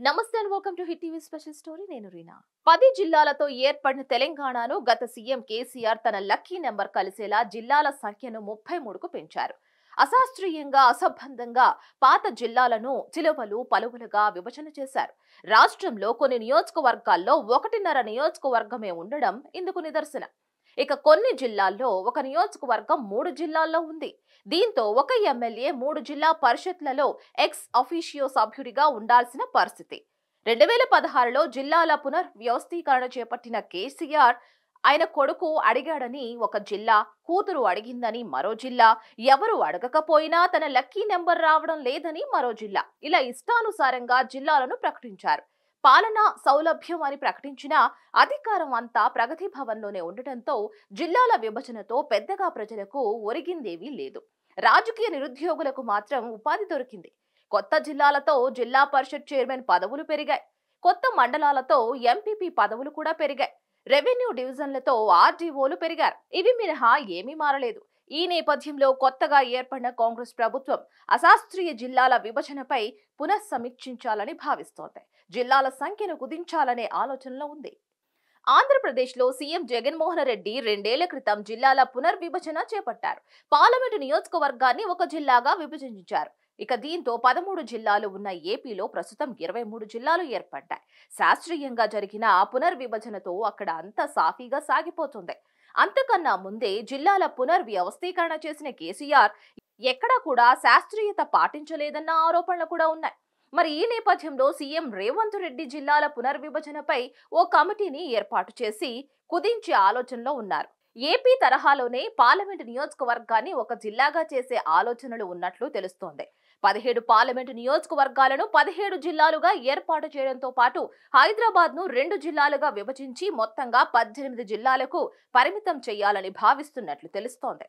నమస్తే and welcome to hit TV special story. నేను రీనా. 10 జిల్లాలతో ఏర్పడిన తెలంగాణను గత సీఎం కేసీఆర్ తన లక్కీ నెంబర్ కలిసేలా జిల్లాల సంఖ్యను 33కు పెంచారు. అశాస్త్రీయంగా అసంబద్ధంగా పాత జిల్లాలను చిలువలు పలువలుగా విభజన చేశారు. రాష్ట్రంలో కొన్ని నియోజకవర్గాల్లో 1.5 నియోజకవర్గమే ఉండడం ఇందుకు నిదర్శనం. ఇక కొన్ని జిల్లాల్లో ఒక నియోజకవర్గం 3 జిల్లాల్లో ఉంది. దీంతో ఒక ఎమ్మెల్యే 3 జిల్లా పరిషత్లలో ఎక్స్ అఫీషియో సభ్యుడిగా ఉండాల్సిన పరిస్థితి. 2016లో జిల్లాల పునర్వ్యవస్థీకరణ చేపట్టిన కేసీఆర్ ఆయన కొడుకు అడిగాడని ఒక జిల్లా, కూతురు అడిగిందని మరో జిల్లా, ఎవరు అడగకపోయినా తన లక్కీ నెంబర్ రావడం లేదని మరో జిల్లా, ఇలా ఇష్టానుసారంగా జిల్లాలను ప్రకటించారు. పాలనా సౌలభ్యం అని ప్రకటించిన అధికారం అంతా ప్రగతి భవన్లోనే ఉండటంతో జిల్లాల విభజనతో పెద్దగా ప్రజలకు ఒరిగిందేవీ లేదు. రాజకీయ నిరుద్యోగులకు మాత్రం ఉపాధి దొరికింది. కొత్త జిల్లాలతో జిల్లా పరిషత్ చైర్మన్ పదవులు పెరిగాయి. కొత్త మండలాలతో ఎంపీపీ పదవులు కూడా పెరిగాయి. రెవెన్యూ డివిజన్లతో ఆర్డీఓలు పెరిగారు. ఇవి మినహా ఏమీ మారలేదు. ఈ నేపథ్యంలో కొత్తగా ఏర్పడిన కాంగ్రెస్ ప్రభుత్వం అశాస్త్రీయ జిల్లాల విభజనపై పునఃసమీక్షించాలని భావిస్తోంది. జిల్లాల సంఖ్యను కుదించాలనే ఆలోచనలో ఉంది. ఆంధ్రప్రదేశ్లో సీఎం జగన్మోహన్ రెడ్డి 2 ఏళ్ల క్రితం జిల్లాల పునర్విభజన చేపట్టారు. పార్లమెంటు నియోజకవర్గాన్ని ఒక జిల్లాగా విభజించారు. ఇక దీంతో 13 జిల్లాలు ఉన్న ఏపీలో ప్రస్తుతం 23 జిల్లాలు ఏర్పడ్డాయి. శాస్త్రీయంగా జరిగిన పునర్విభజనతో అక్కడ అంతా సాఫీగా సాగిపోతుంది. అంతకన్నా ముందే జిల్లాల పునర్వ్యవస్థీకరణ చేసిన కేసీఆర్ ఎక్కడా కూడా శాస్త్రీయత పాటించలేదన్న ఆరోపణలు కూడా ఉన్నాయి. మరి ఈ నేపథ్యంలో సీఎం రేవంత్ రెడ్డి జిల్లాల పునర్విభజనపై ఓ కమిటీని ఏర్పాటు చేసి కుదించే ఆలోచనలో ఉన్నారు. ఏపీ తరహాలోనే పార్లమెంటు నియోజకవర్గాన్ని ఒక జిల్లాగా చేసే ఆలోచనలు ఉన్నట్లు తెలుస్తోంది. 17 పార్లమెంటు నియోజకవర్గాలను 17 జిల్లాలుగా ఏర్పాటు చేయడంతో పాటు హైదరాబాద్ ను 2 జిల్లాలుగా విభజించి మొత్తంగా 18 జిల్లాలకు పరిమితం చేయాలని భావిస్తున్నట్లు తెలుస్తోంది.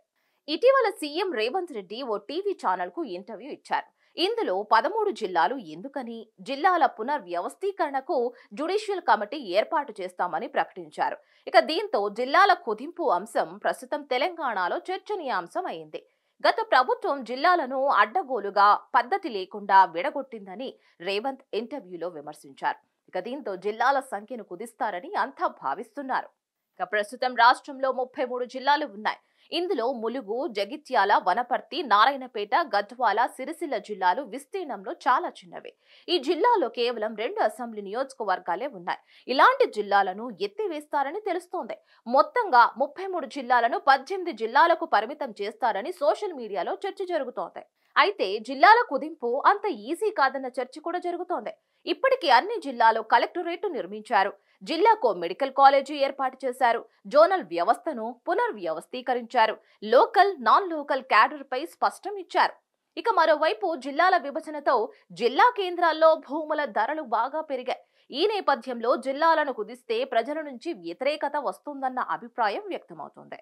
ఇటీవల సీఎం రేవంత్ రెడ్డి ఓ టీవీ ఛానల్ కు ఇంటర్వ్యూ ఇచ్చారు. ఇందులో 13 జిల్లాలు ఎందుకని, జిల్లాల పునర్వ్యవస్థీకరణకు జ్యుడిషియల్ కమిటీ ఏర్పాటు చేస్తామని ప్రకటించారు. ఇక దీంతో జిల్లాల కుదింపు అంశం ప్రస్తుతం తెలంగాణలో చర్చనీయాంశం అయింది. గత ప్రభుత్వం జిల్లాలను అడ్డగోలుగా పద్ధతి లేకుండా విడగొట్టిందని రేవంత్ ఇంటర్వ్యూలో విమర్శించారు. ఇక దీంతో జిల్లాల సంఖ్యను కుదిస్తారని అంతా భావిస్తున్నారు. ఇక ప్రస్తుతం రాష్ట్రంలో 33 జిల్లాలు ఉన్నాయి. ఇందులో ములుగు, జగిత్యాల, వనపర్తి, నారాయణపేట, గద్వాల, సిరిసిల్ల జిల్లాలు విస్తీర్ణంలో చాలా చిన్నవి. ఈ జిల్లాలో కేవలం 2 అసెంబ్లీ నియోజకవర్గాలే ఉన్నాయి. ఇలాంటి జిల్లాలను ఎత్తివేస్తారని తెలుస్తోంది. మొత్తంగా 33 జిల్లాలను 18 జిల్లాలకు పరిమితం చేస్తారని సోషల్ మీడియాలో చర్చ జరుగుతోంది. అయితే జిల్లాల కుదింపు అంత ఈజీ కాదన్న చర్చ కూడా జరుగుతోంది. ఇప్పటికీ అన్ని జిల్లాలో కలెక్టరేట్ నిర్మించారు. జిల్లాకు మెడికల్ కాలేజీ ఏర్పాటు చేశారు. జోనల్ వ్యవస్థను పునర్వ్యవస్థీకరించారు. లోకల్, నాన్ లోకల్ క్యాడర్ పై స్పష్టం ఇచ్చారు. ఇక మరోవైపు జిల్లాల విభజనతో జిల్లా కేంద్రాల్లో భూముల ధరలు బాగా పెరిగాయి. ఈ నేపథ్యంలో జిల్లాలను కుదిస్తే ప్రజల నుంచి వ్యతిరేకత వస్తుందన్న అభిప్రాయం వ్యక్తమవుతోంది.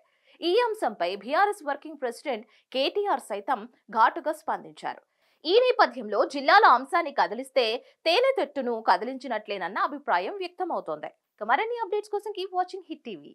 ఈ అంశంపై బీఆర్ఎస్ వర్కింగ్ ప్రెసిడెంట్ కేటీఆర్ సైతం ఘాటుగా స్పందించారు. ఈ నేపథ్యంలో జిల్లాల అంశాన్ని కదిలిస్తే తేనె తెట్టును కదిలించినట్లేనన్న అభిప్రాయం వ్యక్తమవుతోంది. మరిన్ని అప్డేట్స్ కోసం కీప్ వాచింగ్ హిట్ టీవీ.